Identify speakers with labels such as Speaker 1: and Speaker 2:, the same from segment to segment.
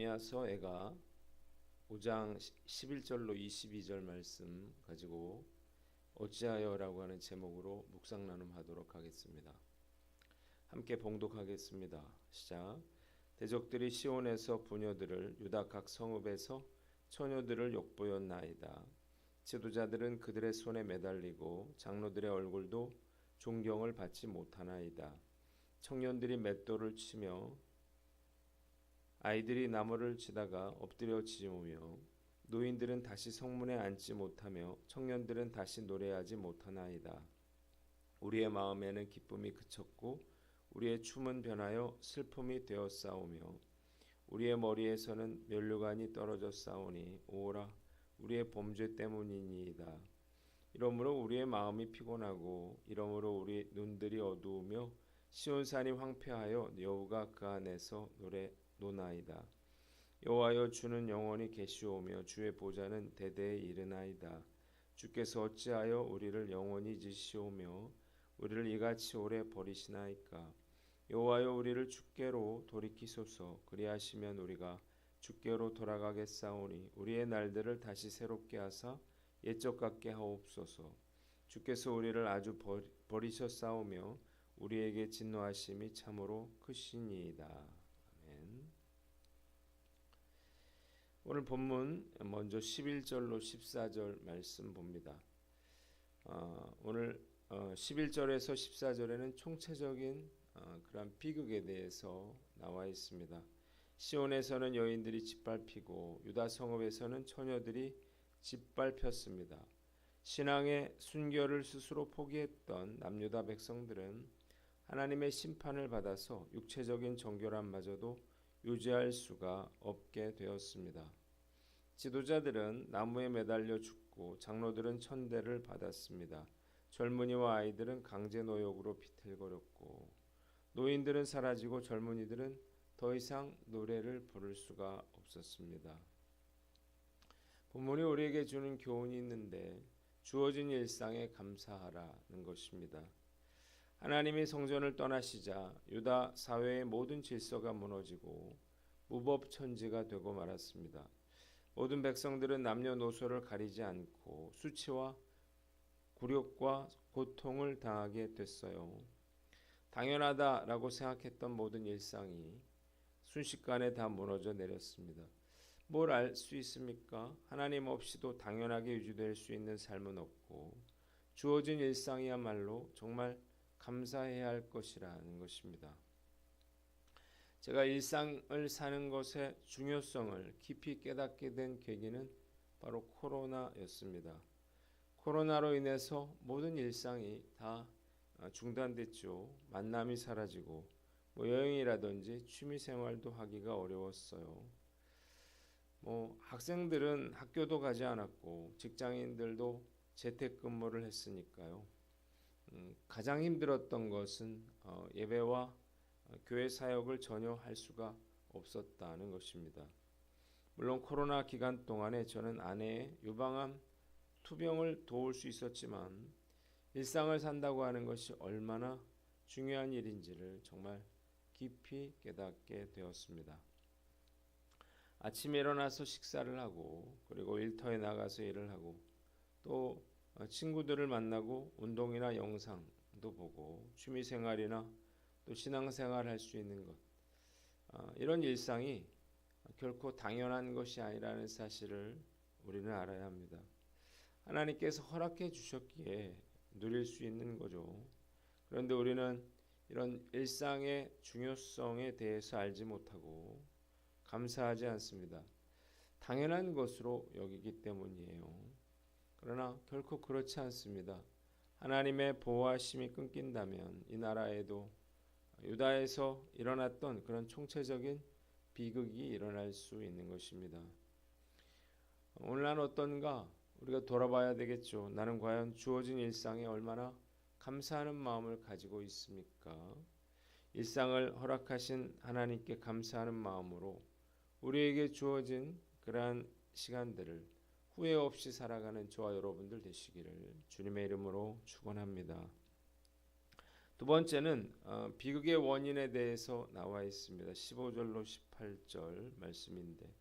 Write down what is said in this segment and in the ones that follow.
Speaker 1: 느헤미야서애가 5장 11절로 22절 말씀 가지고 어찌하여라고 하는 제목으로 묵상 나눔하도록 하겠습니다. 함께 봉독하겠습니다. 시작. 대적들이 시온에서 부녀들을 유다 각 성읍에서 처녀들을 욕보였나이다. 지도자들은 그들의 손에 매달리고 장로들의 얼굴도 존경을 받지 못하나이다. 청년들이 맷돌을 치며 아이들이 나무를 치다가 엎드려 지우며 노인들은 다시 성문에 앉지 못하며 청년들은 다시 노래하지 못하나이다. 우리의 마음에는 기쁨이 그쳤고 우리의 춤은 변하여 슬픔이 되었사오며 우리의 머리에서는 면류관이 떨어져 싸우니 오라 우리의 범죄 때문이니이다. 이러므로 우리의 마음이 피곤하고 이러므로 우리 눈들이 어두우며 시온산이 황폐하여 여호가 그 안에서 노나이다. 여호와여 주는 영원히 계시오며 주의 보좌는 대대에 이르나이다. 주께서 어찌하여 우리를 영원히 지시오며 우리를 이같이 오래 버리시나이까. 여호와여 우리를 주께로 돌이키소서. 그리하시면 우리가 주께로 돌아가겠사오니 우리의 날들을 다시 새롭게 하사 옛적 같게 하옵소서. 주께서 우리를 아주 버리셨사오며 우리에게 진노하심이 참으로 크시니이다. 아멘. 오늘 본문 먼저 11절로 14절 말씀 봅니다. 오늘 11절에서 14절에는 총체적인 그런 비극에 대해서 나와 있습니다. 시온에서는 여인들이 짓밟히고 유다 성읍에서는 처녀들이 짓밟혔습니다. 신앙의 순결을 스스로 포기했던 남유다 백성들은 하나님의 심판을 받아서 육체적인 정결함마저도 유지할 수가 없게 되었습니다. 지도자들은 나무에 매달려 죽고 장로들은 천대를 받았습니다. 젊은이와 아이들은 강제 노역으로 비틀거렸고 노인들은 사라지고 젊은이들은 더 이상 노래를 부를 수가 없었습니다. 본문이 우리에게 주는 교훈이 있는데 주어진 일상에 감사하라는 것입니다. 하나님이 성전을 떠나시자 유다 사회의 모든 질서가 무너지고 무법천지가 되고 말았습니다. 모든 백성들은 남녀노소를 가리지 않고 수치와 굴욕과 고통을 당하게 됐어요. 당연하다라고 생각했던 모든 일상이 순식간에 다 무너져 내렸습니다. 뭘 알 수 있습니까? 하나님 없이도 당연하게 유지될 수 있는 삶은 없고 주어진 일상이야말로 정말 감사해야 할 것이라는 것입니다. 제가 일상을 사는 것의 중요성을 깊이 깨닫게 된 계기는 바로 코로나였습니다. 코로나로 인해서 모든 일상이 다 중단됐죠. 만남이 사라지고 여행이라든지 취미생활도 하기가 어려웠어요. 학생들은 학교도 가지 않았고 직장인들도 재택근무를 했으니까요. 가장 힘들었던 것은 예배와 교회 사역을 전혀 할 수가 없었다는 것입니다. 물론 코로나 기간 동안에 저는 아내의 유방암 투병을 도울 수 있었지만 일상을 산다고 하는 것이 얼마나 중요한 일인지를 정말 깊이 깨닫게 되었습니다. 아침에 일어나서 식사를 하고 그리고 일터에 나가서 일을 하고 또 친구들을 만나고 운동이나 영상도 보고 취미생활이나 또 신앙생활 할 수 있는 것, 이런 일상이 결코 당연한 것이 아니라는 사실을 우리는 알아야 합니다. 하나님께서 허락해 주셨기에 누릴 수 있는 거죠. 그런데 우리는 이런 일상의 중요성에 대해서 알지 못하고 감사하지 않습니다. 당연한 것으로 여기기 때문이에요. 그러나 결코 그렇지 않습니다. 하나님의 보호하심이 끊긴다면 이 나라에도 유다에서 일어났던 그런 총체적인 비극이 일어날 수 있는 것입니다. 오늘 난 어떤가? 우리가 돌아봐야 되겠죠. 나는 과연 주어진 일상에 얼마나 감사하는 마음을 가지고 있습니까? 일상을 허락하신 하나님께 감사하는 마음으로 우리에게 주어진 그러한 시간들을 후회 없이 살아가는 저와 여러분들 되시기를 주님의 이름으로 축원합니다. 두 번째는 비극의 원인에 대해서 나와 있습니다. 15절로 18절 말씀인데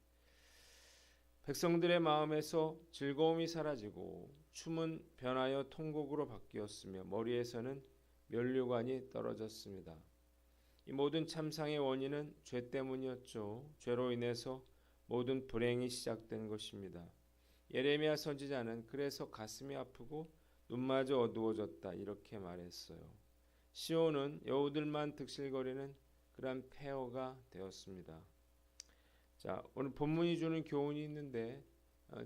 Speaker 1: 백성들의 마음에서 즐거움이 사라지고 춤은 변하여 통곡으로 바뀌었으며 머리에서는 면류관이 떨어졌습니다. 이 모든 참상의 원인은 죄 때문이었죠. 죄로 인해서 모든 불행이 시작된 것입니다. 예레미야 선지자는 그래서 가슴이 아프고 눈마저 어두워졌다 이렇게 말했어요. 시온은 여우들만 득실거리는 그런 폐허가 되었습니다. 자, 오늘 본문이 주는 교훈이 있는데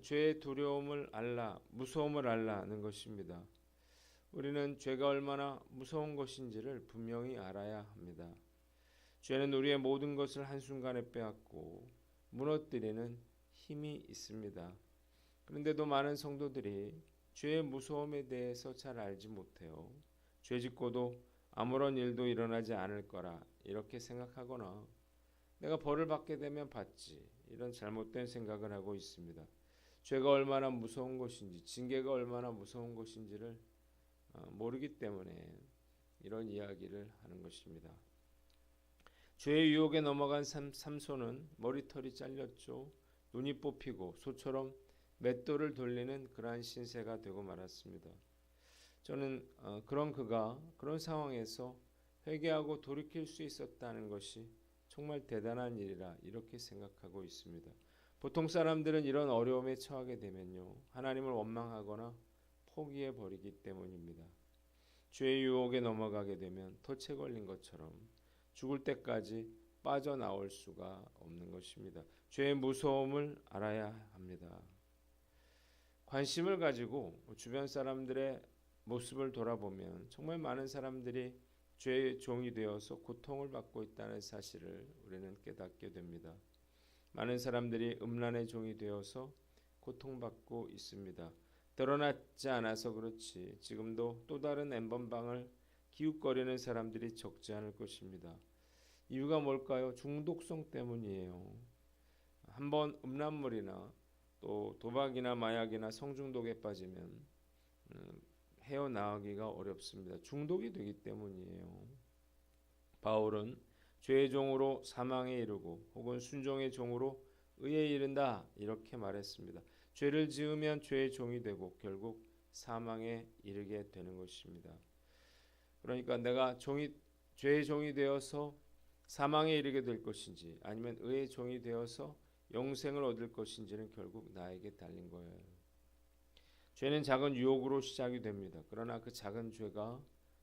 Speaker 1: 죄의 두려움을 알라, 무서움을 알라는 것입니다. 우리는 죄가 얼마나 무서운 것인지를 분명히 알아야 합니다. 죄는 우리의 모든 것을 한순간에 빼앗고 무너뜨리는 힘이 있습니다. 그런데도 많은 성도들이 죄의 무서움에 대해서 잘 알지 못해요. 죄 짓고도 아무런 일도 일어나지 않을 거라 이렇게 생각하거나 내가 벌을 받게 되면 받지 이런 잘못된 생각을 하고 있습니다. 죄가 얼마나 무서운 것인지 징계가 얼마나 무서운 것인지를 모르기 때문에 이런 이야기를 하는 것입니다. 죄의 유혹에 넘어간 삼손은 머리털이 잘렸죠. 눈이 뽑히고 소처럼 맷돌을 돌리는 그러한 신세가 되고 말았습니다. 저는 그런 그가 그런 상황에서 회개하고 돌이킬 수 있었다는 것이 정말 대단한 일이라 이렇게 생각하고 있습니다. 보통 사람들은 이런 어려움에 처하게 되면요 하나님을 원망하거나 포기해 버리기 때문입니다. 죄의 유혹에 넘어가게 되면 덫에 걸린 것처럼 죽을 때까지 빠져나올 수가 없는 것입니다. 죄의 무서움을 알아야 합니다. 관심을 가지고 주변 사람들의 모습을 돌아보면 정말 많은 사람들이 죄의 종이 되어서 고통을 받고 있다는 사실을 우리는 깨닫게 됩니다. 많은 사람들이 음란의 종이 되어서 고통받고 있습니다. 드러나지 않아서 그렇지 지금도 또 다른 엠번방을 기웃거리는 사람들이 적지 않을 것입니다. 이유가 뭘까요? 중독성 때문이에요. 한번 음란물이나 또 도박이나 마약이나 성중독에 빠지면 헤어나오기가 어렵습니다. 중독이 되기 때문이에요. 바울은 죄의 종으로 사망에 이르고 혹은 순종의 종으로 의에 이른다 이렇게 말했습니다. 죄를 지으면 죄의 종이 되고 결국 사망에 이르게 되는 것입니다. 그러니까 내가 죄의 종이 되어서 사망에 이르게 될 것인지 아니면 의의 종이 되어서 영생을 얻을 것인지는 결국 나에게 달린 거예요. 죄는 작은 유혹으로 시작이 됩니다. 그러나 그 작은 죄가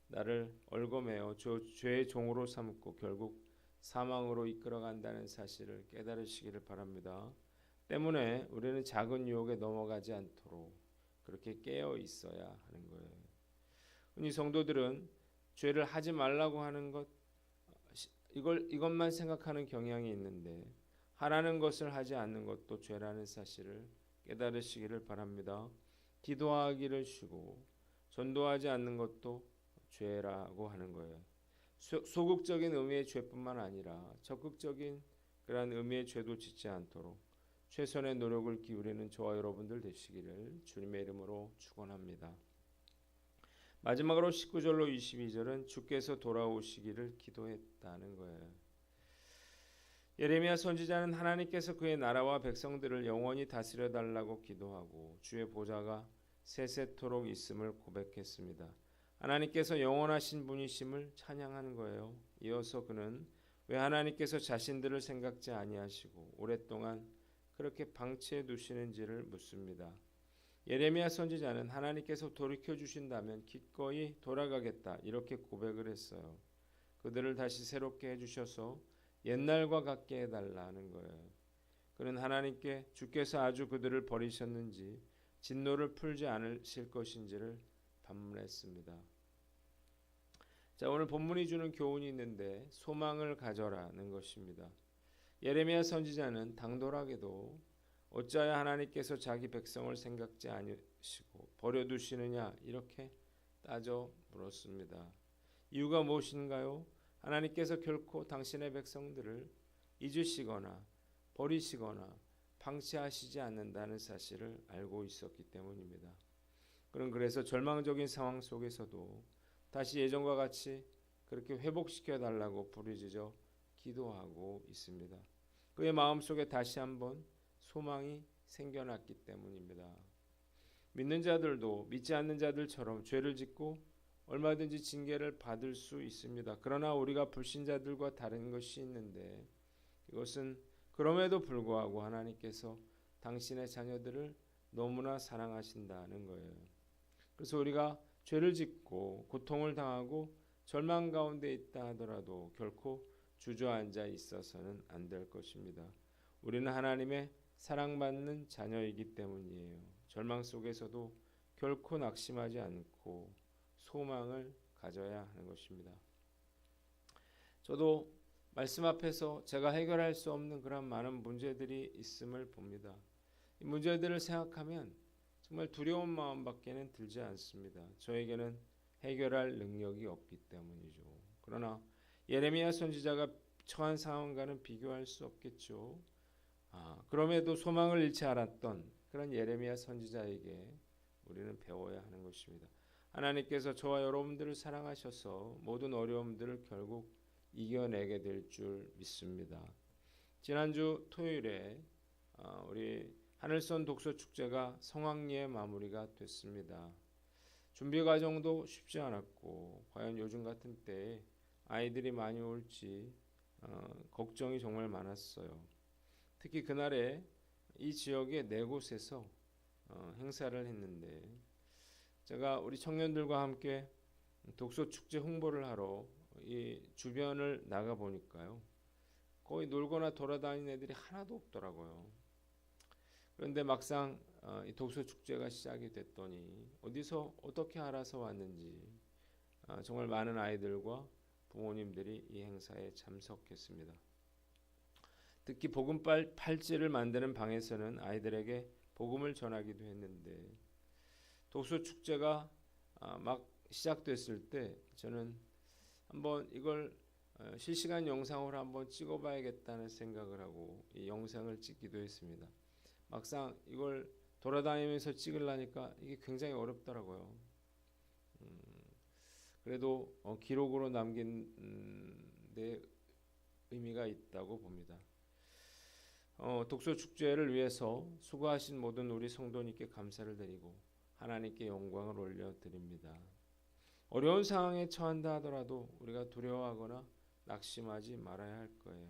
Speaker 1: 나를 얽어매어 죄의 종으로 삼고 결국 사망으로 이끌어간다는 사실을 깨달으시기를 바랍니다. 때문에 우리는 작은 유혹에 넘어가지 않도록 그렇게 깨어 있어야 하는 거예요. 흔히 성도들은 죄를 하지 말라고 하는 것 이것만 생각하는 경향이 있는데 하라는 것을 하지 않는 것도 죄라는 사실을 깨달으시기를 바랍니다. 기도하기를 쉬고 전도하지 않는 것도 죄라고 하는 거예요. 소극적인 의미의 죄뿐만 아니라 적극적인 그러한 의미의 죄도 짓지 않도록 최선의 노력을 기울이는 저와 여러분들 되시기를 주님의 이름으로 축원합니다. 마지막으로 19절로 22절은 주께서 돌아오시기를 기도했다는 거예요. 예레미야 선지자는 하나님께서 그의 나라와 백성들을 영원히 다스려 달라고 기도하고 주의 보좌가 세세토록 있음을 고백했습니다. 하나님께서 영원하신 분이심을 찬양하는 거예요. 이어서 그는 왜 하나님께서 자신들을 생각지 아니하시고 오랫동안 그렇게 방치해 두시는지를 묻습니다. 예레미야 선지자는 하나님께서 돌이켜 주신다면 기꺼이 돌아가겠다 이렇게 고백을 했어요. 그들을 다시 새롭게 해주셔서 옛날과 같게 해달라는 거예요. 그는 하나님께 주께서 아주 그들을 버리셨는지 진노를 풀지 않으실 것인지를 반문했습니다. 자, 오늘 본문이 주는 교훈이 있는데 소망을 가져라는 것입니다. 예레미야 선지자는 당돌하게도 어찌하여 하나님께서 자기 백성을 생각지 않으시고 버려두시느냐 이렇게 따져 물었습니다. 이유가 무엇인가요? 하나님께서 결코 당신의 백성들을 잊으시거나 버리시거나 방치하시지 않는다는 사실을 알고 있었기 때문입니다. 그는 그래서 절망적인 상황 속에서도 다시 예전과 같이 그렇게 회복시켜 달라고 부르짖어 기도하고 있습니다. 그의 마음속에 다시 한번 소망이 생겨났기 때문입니다. 믿는 자들도 믿지 않는 자들처럼 죄를 짓고 얼마든지 징계를 받을 수 있습니다. 그러나 우리가 불신자들과 다른 것이 있는데 이것은 그럼에도 불구하고 하나님께서 당신의 자녀들을 너무나 사랑하신다는 거예요. 그래서 우리가 죄를 짓고 고통을 당하고 절망 가운데 있다 하더라도 결코 주저앉아 있어서는 안 될 것입니다. 우리는 하나님의 사랑받는 자녀이기 때문이에요. 절망 속에서도 결코 낙심하지 않고 소망을 가져야 하는 것입니다. 저도 말씀 앞에서 제가 해결할 수 없는 그런 많은 문제들이 있음을 봅니다. 이 문제들을 생각하면 정말 두려운 마음밖에는 들지 않습니다. 저에게는 해결할 능력이 없기 때문이죠. 그러나 예레미야 선지자가 처한 상황과는 비교할 수 없겠죠. 그럼에도 소망을 잃지 않았던 그런 예레미야 선지자에게 우리는 배워야 하는 것입니다. 하나님께서 저와 여러분들을 사랑하셔서 모든 어려움들을 결국 이겨내게 될 줄 믿습니다. 지난주 토요일에 우리 하늘선 독서 축제가 성황리에 마무리가 됐습니다. 준비 과정도 쉽지 않았고 과연 요즘 같은 때에 아이들이 많이 올지 걱정이 정말 많았어요. 특히 그날에 이 지역의 4곳에서 행사를 했는데 제가 우리 청년들과 함께 독서 축제 홍보를 하러 이 주변을 나가 보니까요. 거의 놀거나 돌아다니는 애들이 하나도 없더라고요. 그런데 막상 이 독서 축제가 시작이 됐더니 어디서 어떻게 알아서 왔는지 정말 많은 아이들과 부모님들이 이 행사에 참석했습니다. 특히 복음 팔찌를 만드는 방에서는 아이들에게 복음을 전하기도 했는데 독서 축제가 막 시작됐을 때 저는 한번 이걸 실시간 영상으로 한번 찍어봐야겠다는 생각을 하고 이 영상을 찍기도 했습니다. 막상 이걸 돌아다니면서 찍으려니까 이게 굉장히 어렵더라고요. 그래도 기록으로 남긴 데 의미가 있다고 봅니다. 독서 축제를 위해서 수고하신 모든 우리 성도님께 감사를 드리고 하나님께 영광을 올려드립니다. 어려운 상황에 처한다 하더라도 우리가 두려워하거나 낙심하지 말아야 할 거예요.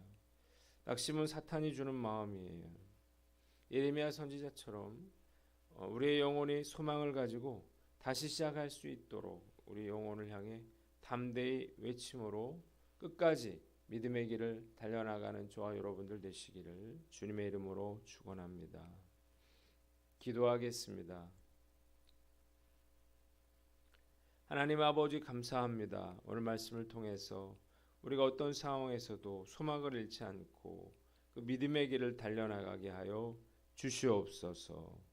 Speaker 1: 낙심은 사탄이 주는 마음이에요. 예레미야 선지자처럼 우리의 영혼이 소망을 가지고 다시 시작할 수 있도록 우리 영혼을 향해 담대히 외침으로 끝까지 믿음의 길을 달려나가는 저와 여러분들 되시기를 주님의 이름으로 축원합니다. 기도하겠습니다. 하나님 아버지 감사합니다. 오늘 말씀을 통해서 우리가 어떤 상황에서도 소망을 잃지 않고 그 믿음의 길을 달려나가게 하여 주시옵소서.